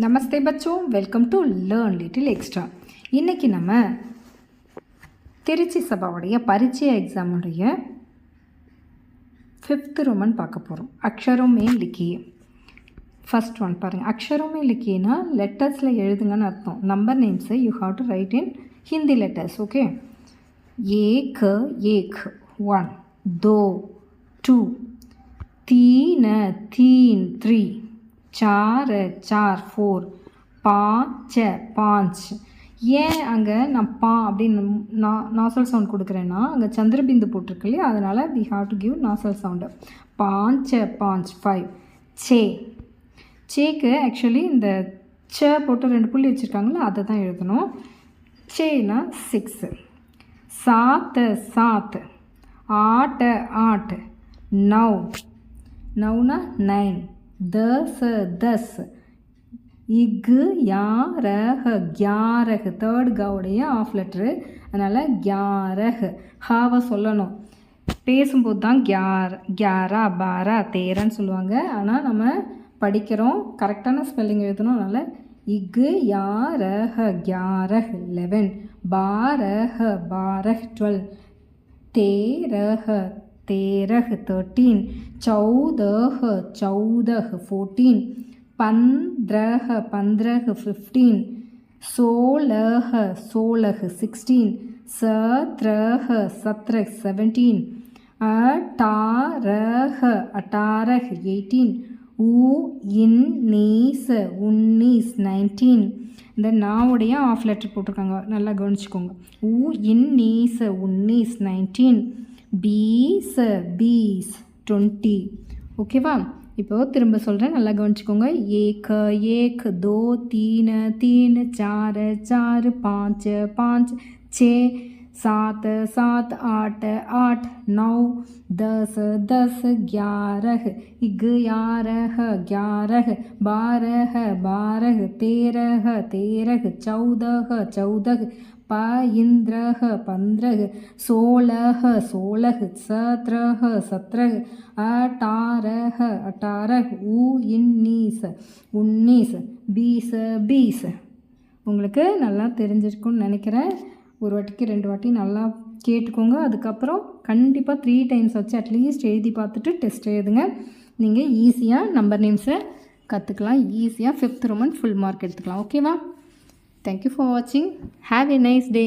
நமஸ்தே பச்சோं, welcome to learn little extra. இன்றைக்கி நம்ம திருச்சி சபாவுடைய பரீட்சை எக்ஸாமுடைய 5th ரோமன் பார்க்க போகிறோம். அக்ஷரம் மே லிக்கியே. ஃபர்ஸ்ட் ஒன் பாருங்கள். அக்ஷரம் மே லிக்கியேனா லெட்டர்ஸில் எழுதுங்கன்னு அர்த்தம். நம்பர் நேம்ஸை you have to write in Hindi letters. Okay. ஏக் ஏக் 1, 2 2, तीन तीन 3, 4 4 4, 5 5. ஏன் அங்கே நான் பா அப்படின்னு நாசல் சவுண்ட் கொடுக்குறேன்னா அங்கே சந்திரபிந்து போட்டிருக்கு இல்லையா, அதனால் we have to give nasal sound. 5 5 5. சேக்கு ஆக்சுவலி இந்த ச போட்டு 2 புள்ளி வச்சுருக்காங்களே அதை தான் எழுதணும். சேனா 6. 7 7, 8 8, 9 9 9, 10 10, இக் யாரஹ் 11. தேர்ட் கவுடைய ஆஃப் லெட்ரு, அதனால் 11. ஹாவை சொல்லணும். பேசும்போது தான் 11 11 12 13 சொல்லுவாங்க. ஆனால் நம்ம படிக்கிறோம், கரெக்டான ஸ்பெல்லிங் எழுதணும். அதனால் இக் யாரஹ் 11 11, 12 12 12, 13 13 13, 14 14 14, 15 15 15, 16 16 16, 17 17 17, 18 18 18, 19 19 இந்த நாவுடைய ஆஃப் லெட்டர் போட்டிருக்காங்க, நல்லா கவனிச்சுக்கோங்க. 19 19, 20 20 20. ஓகேவா? இப்போது திரும்ப சொல்கிறேன், நல்லா கவனிச்சுக்கோங்க. ஏக் ஏக் 2 3 3, 4 4, 5 5, 6 7 7, 8 8, 9 10 10, 11, இக் 11 11, 12 12, 13 13, 14 14, 15 15, 16 16, 17 17, 18 18, 19 19, 20 20. உங்களுக்கு நல்லா தெரிஞ்சிருக்கும்னு நினைக்கிறேன். ஒரு வாட்டிக்கு 2 வாட்டி நல்லா கேட்டுக்கோங்க. அதுக்கப்புறம் கண்டிப்பாக 3 டைம்ஸ் வச்சு அட்லீஸ்ட் எழுதி பார்த்துட்டு டெஸ்ட் எழுதுங்க. நீங்கள் ஈஸியாக நம்பர் நேம்ஸை கற்றுக்கலாம். ஈஸியாக 5th ரோமன் ஃபுல் மார்க் எடுத்துக்கலாம். ஓகேவா? தேங்க்யூ ஃபார் வாட்சிங். Have a nice day.